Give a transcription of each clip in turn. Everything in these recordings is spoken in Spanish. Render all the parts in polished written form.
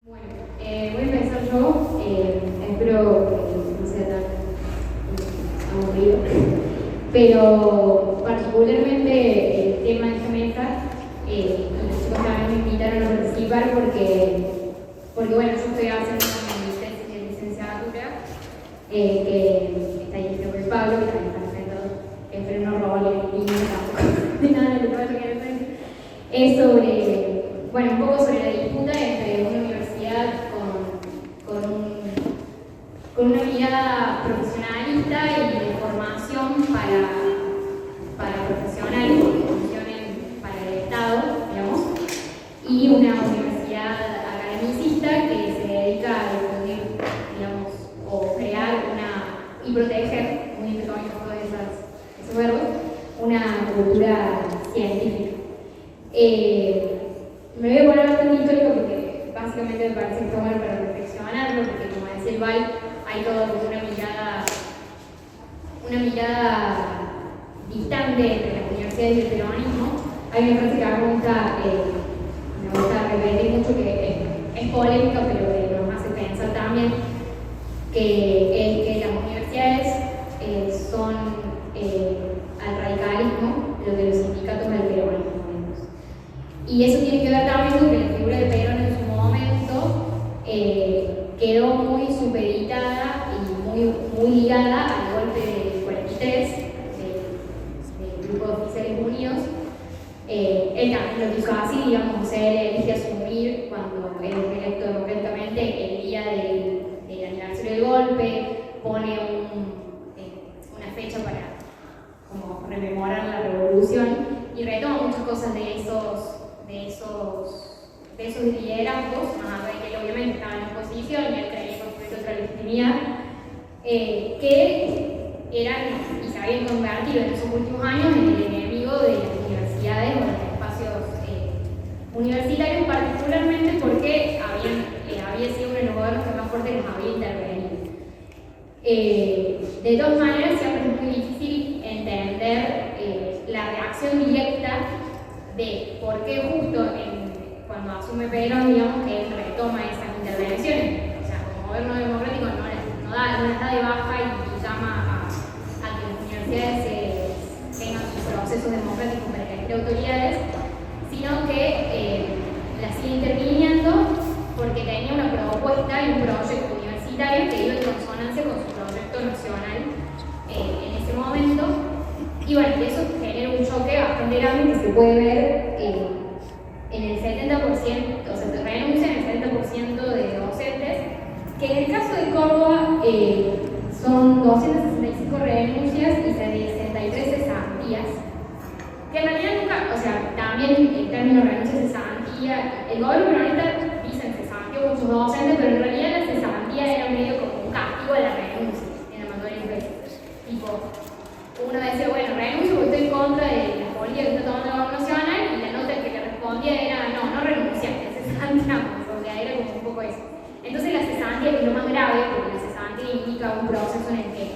Bueno, voy a empezar yo, espero que no sea tan aburrido, pero particularmente el tema de esta mesa, los chicos también me invitaron a participar porque bueno, yo estoy haciendo mi tesis de licenciatura, que está dirigida por Pablo, que también está sentado, espero no robarle el niño tampoco, de nada de lo que vaya a querer hacer. Es sobre, bueno, un poco sobre la disputa entre una universidad con una mirada profesionalista y de formación para profesionales que funcionen para el Estado, digamos, y una universidad academicista que se dedica a difundir, digamos, o crear y proteger, muy entre comillas todos esos verbos, una cultura científica. Me voy a poner bastante histórico porque básicamente me parece que está bueno para reflexionarlo, porque como decía el Val, hay toda una mirada distante entre las universidades y el peronismo. Hay una frase que a mí me gusta repetir mucho, que es polémica, pero que nos hace pensar también, que es que las universidades son al radicalismo lo que los sindicatos al peronismo. Y eso tiene que ver también con que la figura de Perón en su momento quedó muy supeditada y muy ligada al golpe del 43 del Grupo de Oficiales Unidos. Él también lo quiso así, digamos, él elige asumir cuando él es electo democráticamente el día del aniversario del golpe, pone una fecha para como rememorar la revolución y retoma muchas cosas de esos liderazgos, más allá de que él obviamente estaba en oposición y él creía construir otra legitimidad, que eran y se habían convertido en esos últimos años en el enemigo de las universidades o de los espacios universitarios, particularmente porque había sido uno de los gobiernos que más fuerte les había intervenido. De todas maneras, siempre es muy difícil entender la reacción directa de por qué justo cuando asume Perón, digamos, que él retoma esas intervenciones. O sea, como gobierno democrático no las da de baja y llama a que las universidades tengan sus procesos democráticos para elegir autoridades, sino que las sigue interviniendo porque tenía una propuesta y un proyecto universitario que iba en consonancia con su proyecto nacional en ese momento. Y bueno, eso genera un choque bastante grande que se puede ver en el 70%, o sea, se renuncian el 70% de docentes, que en el caso de Córdoba son 265 renuncias y 63 cesantías, que en realidad nunca, o sea, también el término renuncia cesantía, el gobierno peronista dice en cesantía muchos docentes, pero en realidad la cesantía era medio como un castigo a la renuncia en la mayoría de veces. Tipo, uno decía, bueno, renuncio porque estoy en contra de la política que está tomando el gobierno nacional, y la nota que le respondía era, no renunciaste, cesanteamos, o sea, era como un poco eso. Entonces la cesantía es lo más grave, porque la cesantía implica un proceso en el que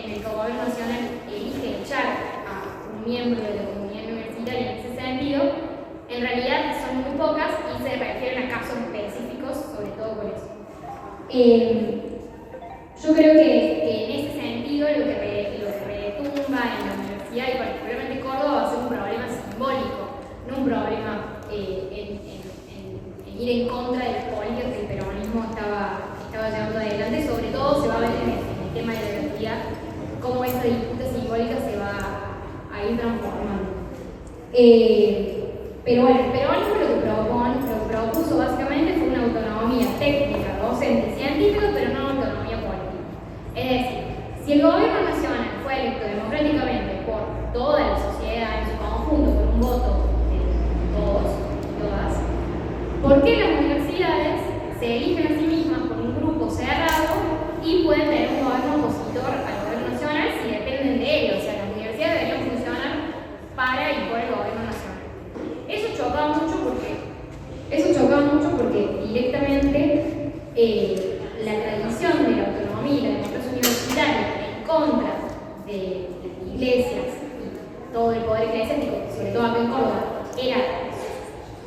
el gobierno nacional elige echar a un miembro de la comunidad universitaria en ese sentido. En realidad son muy pocas y se refieren a casos específicos, sobre todo por eso. Yo creo que en ese sentido lo que retumba en la universidad y particularmente Córdoba va a ser un problema simbólico, no un problema en ir en contra de las políticas que el peronismo estaba llevando adelante. Sobre todo se va a ver en el tema de la universidad cómo esa disputa simbólica se va a ir transformando. Pero bueno, el peronismo lo que propuso básicamente fue una autonomía técnica, docente, científica, pero no una autonomía política. Es decir, si el gobierno nacional fue electo democráticamente por toda la sociedad en su conjunto, por un voto de todos y todas, ¿por qué las universidades se eligen a sí mismas por un grupo cerrado y pueden tener un gobierno opositor al gobierno nacional si dependen de ellos? O sea, las universidades deberían funcionar para y por el gobierno nacional. Eso chocaba mucho porque directamente la tradición de la autonomía y la democracia universitaria en contra de las iglesias y todo el poder eclesiástico, sobre todo acá en Córdoba, era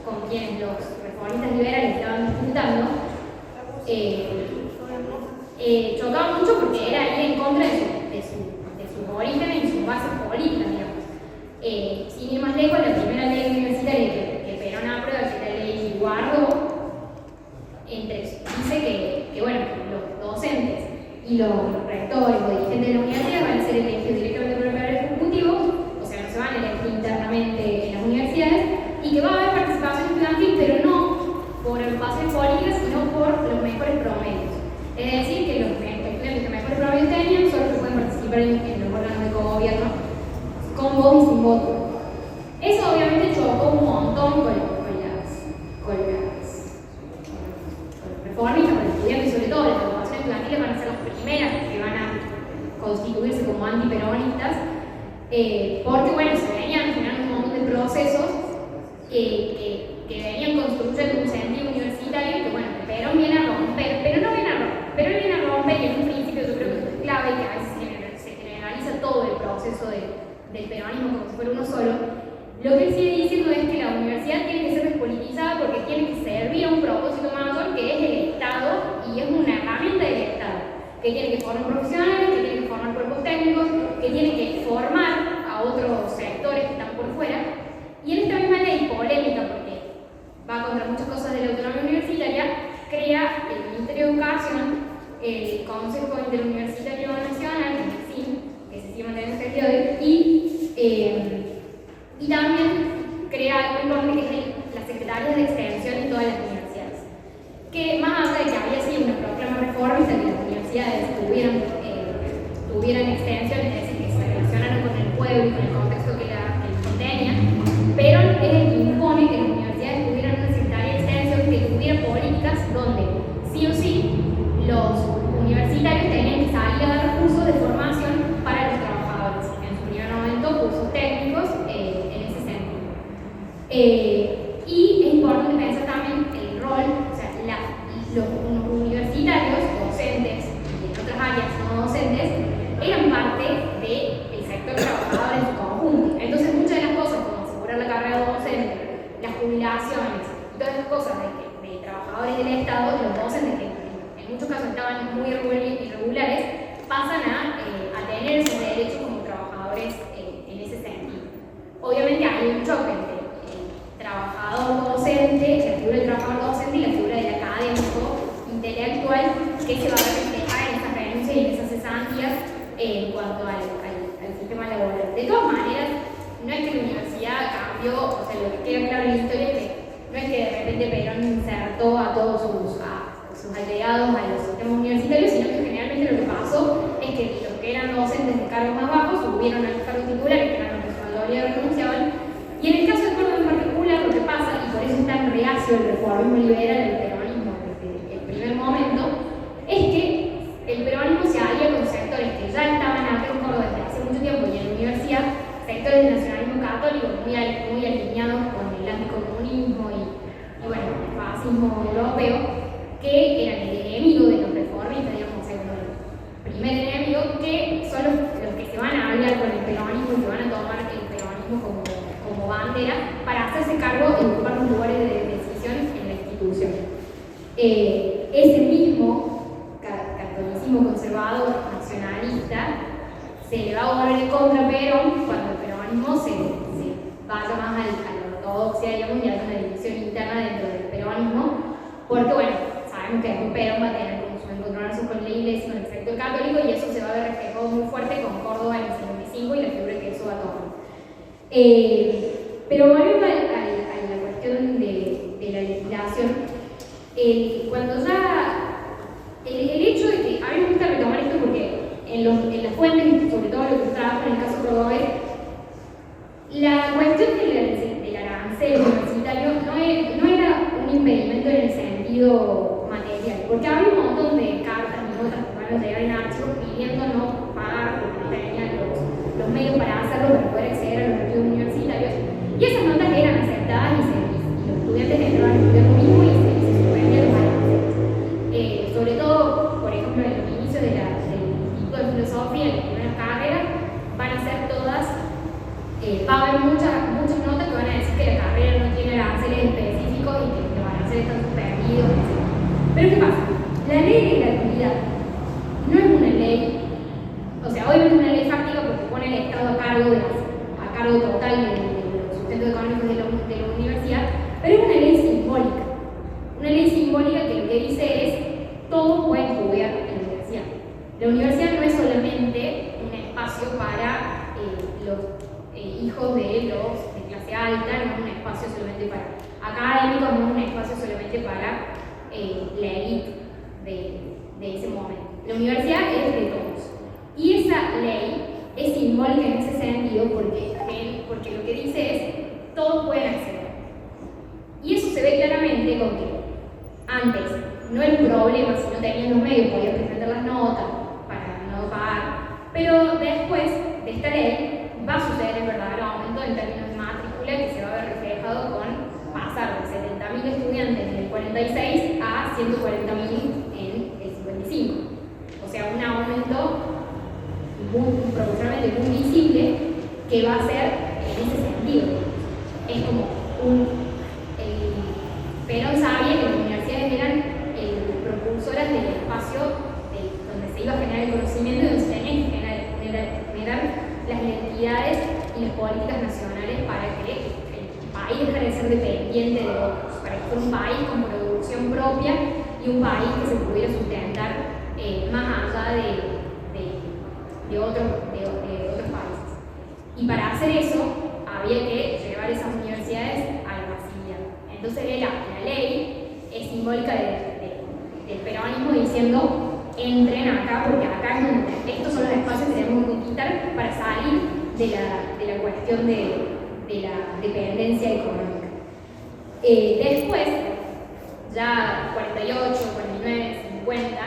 con quienes los reformistas liberales estaban disputando, chocaba mucho porque era ir en contra de sus orígenes y sus bases políticas, digamos. Sin ir más lejos, la primera ley universitaria que Perón aprueba, que es la ley Guardo, dice que bueno, los docentes y los rectores o dirigentes de la universidad van a ser elegidos directamente por el Poder Ejecutivo, o sea, no se van a elegir internamente en las universidades, y que va a haber participación estudiantil, pero no por agrupaciones políticas, sino por los mejores promedios. Es decir, que los estudiantes que mejores promedios tenían son los que pueden participar en los órganos de gobierno con voz y sin voto. Eso obviamente chocó un montón con los reformistas, con los estudiantes, y sobre todo las agrupaciones estudiantiles van a ser las primeras que van a constituirse como antiperonistas, porque bueno, se venían generando un montón de procesos que venían construyendo un sentido universitario que bueno, Perón viene a romper, pero no viene a romper, Perón viene a romper, y en un principio yo creo que esto es clave y que a veces se generaliza todo el proceso del peronismo como si fuera uno solo. Lo que él sigue diciendo es que la universidad tiene que ser despolitizada porque tiene que servir a un propósito mayor que es el Estado, y es una herramienta del Estado, que tiene que formar profesionales, que tiene que formar cuerpos técnicos, que tiene que formar a otros sectores que están por fuera. Y en esta misma ley polémica, porque va contra muchas cosas de la autonomía universitaria, crea el Ministerio de Educación, el Consejo Interuniversitario Nacional, que se sigue manteniendo hasta el día de hoy, y también crea algo enorme que es las secretarías de extensión en todas las universidades. Que más allá de que había sido una proclama reformista que las universidades tuvieran extensión, es decir, que se relacionaran con el pueblo y con el contexto que contenía, pero es el que impone que las universidades tuvieran una secretaría de extensión que tuviera políticas donde sí o sí los universitarios tenían que salir a dar cursos de formación para los trabajadores. En su primer momento, cursos técnicos en ese sentido. Y es importante pensar también el rol, o sea, los universitarios, docentes y en otras áreas no docentes, eran parte del sector trabajador en su conjunto. Entonces, muchas de las cosas, como asegurar la carrera docente, las jubilaciones, todas esas cosas de trabajadores del Estado, los docentes que en muchos casos estaban muy irregulares, pasan a tener sus derechos como trabajadores en ese sentido. Obviamente hay un choque entre el trabajador docente, la figura del trabajador docente y la figura del académico intelectual, que se va a reflejar en esas renuncias y en esas cesantías en cuanto al sistema laboral. De todas maneras, no es que la universidad cambió, o sea, lo que queda claro en la historia es que no es que de repente Perón insertó a todos sus agregados a los sistemas universitarios, sino que generalmente lo que pasó es que los que eran docentes de cargos más bajos subieron a los cargos titulares, que eran los que su mayoría renunciaban. Y en el caso de Córdoba en particular, lo que pasa, y por eso es tan reacio el reformismo liberal, el peronismo desde el primer momento, es que el peronismo se alía con sectores que ya estaban acá en Córdoba desde hace mucho tiempo y en la universidad, sectores del nacionalismo católico muy alineados con el anticomunismo y bueno, el fascismo europeo, que eran el enemigo de los reformistas, digamos, o sea, el primer enemigo, que son los que se van a aliar con el peronismo y que van a tomar el peronismo como bandera para hacerse cargo y ocupar los lugares de decisión en la institución. Ese mismo catolicismo conservador, nacionalista, se le va a volver en contra a Perón cuando el peronismo se vaya más a la ortodoxia, digamos, y haya una división interna dentro del peronismo, porque bueno, sabemos que después Perón va a tener como su encontronazo con la iglesia y con el sector católico, y eso se va a ver reflejado muy fuerte con Córdoba en el 55 y la figura que eso va a tomar. Pero volviendo a la cuestión de la legislación, cuando ya el hecho de que a mí me gusta retomar esto porque en las fuentes, sobre todo lo que trabajo en el caso cordobés, la cuestión del arancel universitario no era un impedimento en el sentido material, porque había un montón de cartas y notas que van a llegar en archivos pidiendo no pagar porque no tenían los medios para hacerlo, para poder acceder a los estudios universitarios, y esas notas eran aceptadas y los estudiantes entraban a estudiar lo mismo y se suspendían los aranceles. Sobre todo, por ejemplo, en los inicios del Instituto de Filosofía, en las primeras carreras, van a ser todas, va a haber muchas notas que van a decir que la carrera no tiene aranceles específicos y que los aranceles están suspendidos, etc. alta, no es un espacio solamente para académicos, no es un espacio solamente para la élite de ese momento. La universidad es de todos. Y esa ley es simbólica en ese sentido porque lo que dice es todos pueden acceder. Y eso se ve claramente con que antes no era un problema si no tenías los medios, podías presentar las notas para no pagar, pero después de esta ley va a suceder el verdadero aumento en términos de matrícula que se va a ver reflejado con pasar de 70.000 estudiantes en el 46 a 140.000 en el 55. O sea, un aumento proporcionalmente muy visible que va a ser en ese sentido. Es como Perón sabía que las universidades eran propulsoras del espacio donde se iba a generar el conocimiento y donde se tenían que generar las identidades y las políticas nacionales para que el país dejara de ser dependiente de otros, para que fuera un país con producción propia y un país que se pudiera sustentar más allá de otros países. Y para hacer eso había que llevar esas universidades a la masividad. Entonces la ley es simbólica del peronismo diciendo entren acá porque acá es donde estos son los espacios que debemos conquistar para salir de la cuestión de la dependencia económica. Después, ya 48, 49, 50,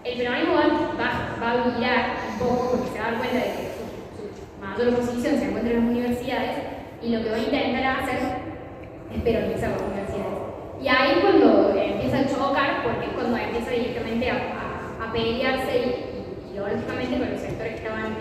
el peronismo va a virar un poco porque se va a dar cuenta de que su mayor oposición se encuentra en las universidades y lo que va a intentar hacer es peronizar las universidades. Y ahí es cuando empieza a chocar, porque es cuando empieza directamente a pelearse ideológicamente con los sectores que estaban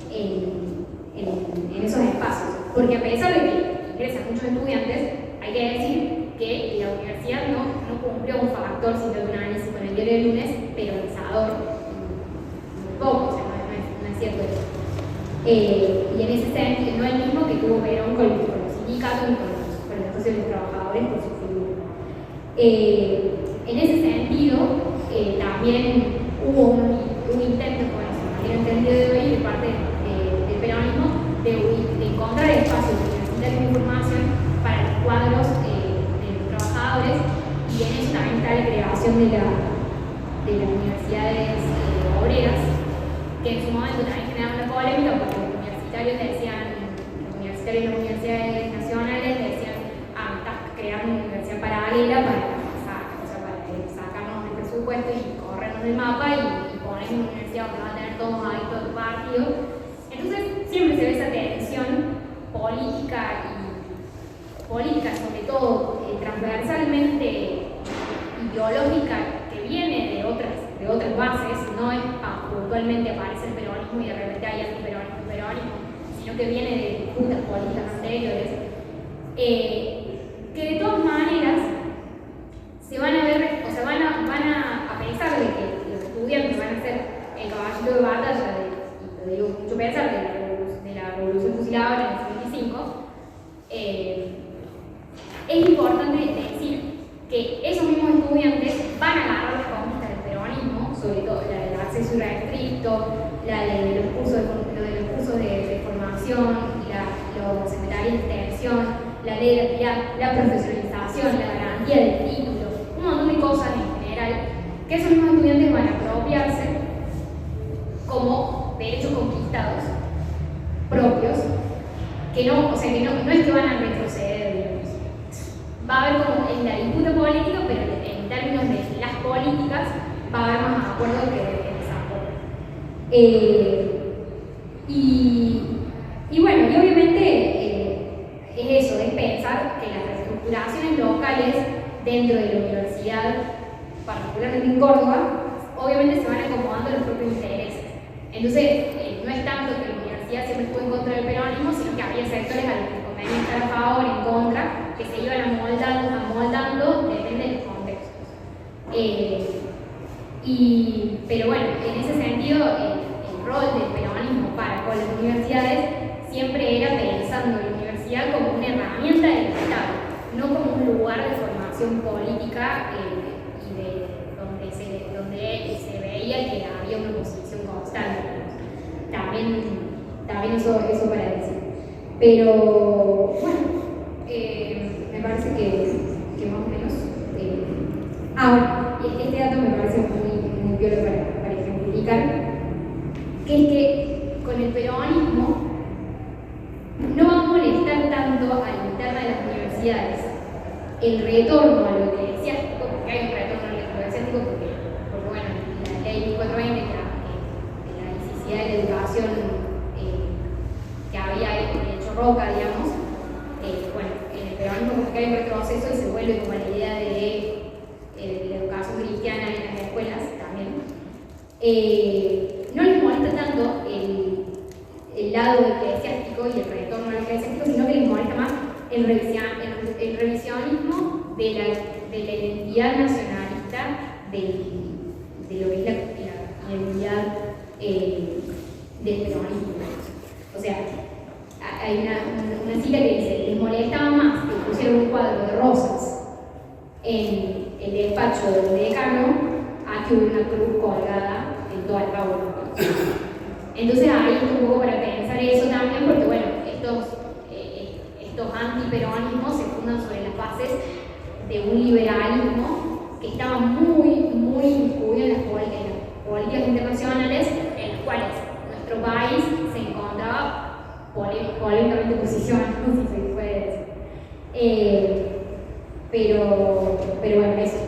en esos espacios. Porque a pesar de que ingresan muchos estudiantes, hay que decir que la universidad no cumplió un factor, si te un análisis con el diario del lunes, peronizador, muy poco, o sea, no es cierto eso. Y en ese sentido, no es el mismo que tuvo Perón con los sindicatos y con la Asociación de Trabajadores por su figura. En ese sentido, también hubo un intento, como se mantiene entendido de hoy, de parte del peronismo, de encontrar espacios universitarios de información para los cuadros de los trabajadores, y en eso también está la creación de las universidades obreras, que en su momento también generaron una polémica porque los universitarios de las universidades nacionales decían, estás creando una universidad paralela para sacarnos del presupuesto y corrernos del mapa y poner una universidad donde van a tener todos ahí todo el partido. Entonces siempre se ve esa tensión política sobre todo transversalmente ideológica que viene de otras bases, no es puntualmente aparece el peronismo y de repente hay antiperonismo, sino que viene de disputas políticas anteriores, que de todas maneras se van a ver, o sea, van a pensar de que los estudiantes van a ser el caballito de batalla y lo digo con mucho pesar, de la revolución fusiladora en el 75. Es importante decir que esos mismos estudiantes van a agarrar las conquistas del peronismo, sobre todo la del acceso irrestricto, la de los cursos de formación, los secretarios de extensión, la ley de actividad, la profesionalización, la garantía del título, un montón de cosas en general, que esos mismos estudiantes van a apropiarse como derechos conquistados propios, que no es que van a retroceder, digamos. Va a haber como en la disputa política, pero en términos de las políticas va a haber más acuerdo que desacuerdo. Y bueno, y obviamente es eso, es pensar que las reestructuraciones locales dentro de la universidad, particularmente en Córdoba, obviamente se van acomodando a los propios intereses. Entonces, no es tanto que la universidad siempre estuvo en contra del peronismo, sino que había sectores a los que convenía estar a favor, en contra, que se iban amoldando, depende de los contextos. Pero bueno, en ese sentido, el rol del peronismo para con las universidades siempre era pensando en la universidad como una herramienta del Estado, no como un lugar de formación política y donde se veía que había una oposición constante. También eso para decir. Pero bueno, me parece que más o menos. Ahora, este dato me parece muy piola para ejemplificar, que es que con el peronismo no va a molestar tanto a la interna de las universidades el retorno a lo eclesiástico, porque hay un retorno a lo eclesiástico, porque bueno, la ley 1420, que la necesidad de la educación que había hecho Roca, digamos, bueno, en el peronismo como que hay un retroceso y se vuelve como la idea de la educación cristiana en las escuelas también. No les molesta tanto el lado eclesiástico y el retorno al eclesiástico, sino que les molesta más el revisionismo de la identidad nacionalista de lo que es la identidad del peronismo. O sea, hay una cita que dice: les molestaba más que pusieran un cuadro de rosas en el despacho del decano a que hubiera una cruz colgada en toda la aula. Entonces ahí está un poco para pensar eso también, porque bueno, estos antiperonismos se fundan sobre las bases de un liberalismo que estaba muy incluido en las políticas internacionales, en las cuales nuestro país se encontraba polémicamente posicionado, si se puede decir. Pero bueno, eso.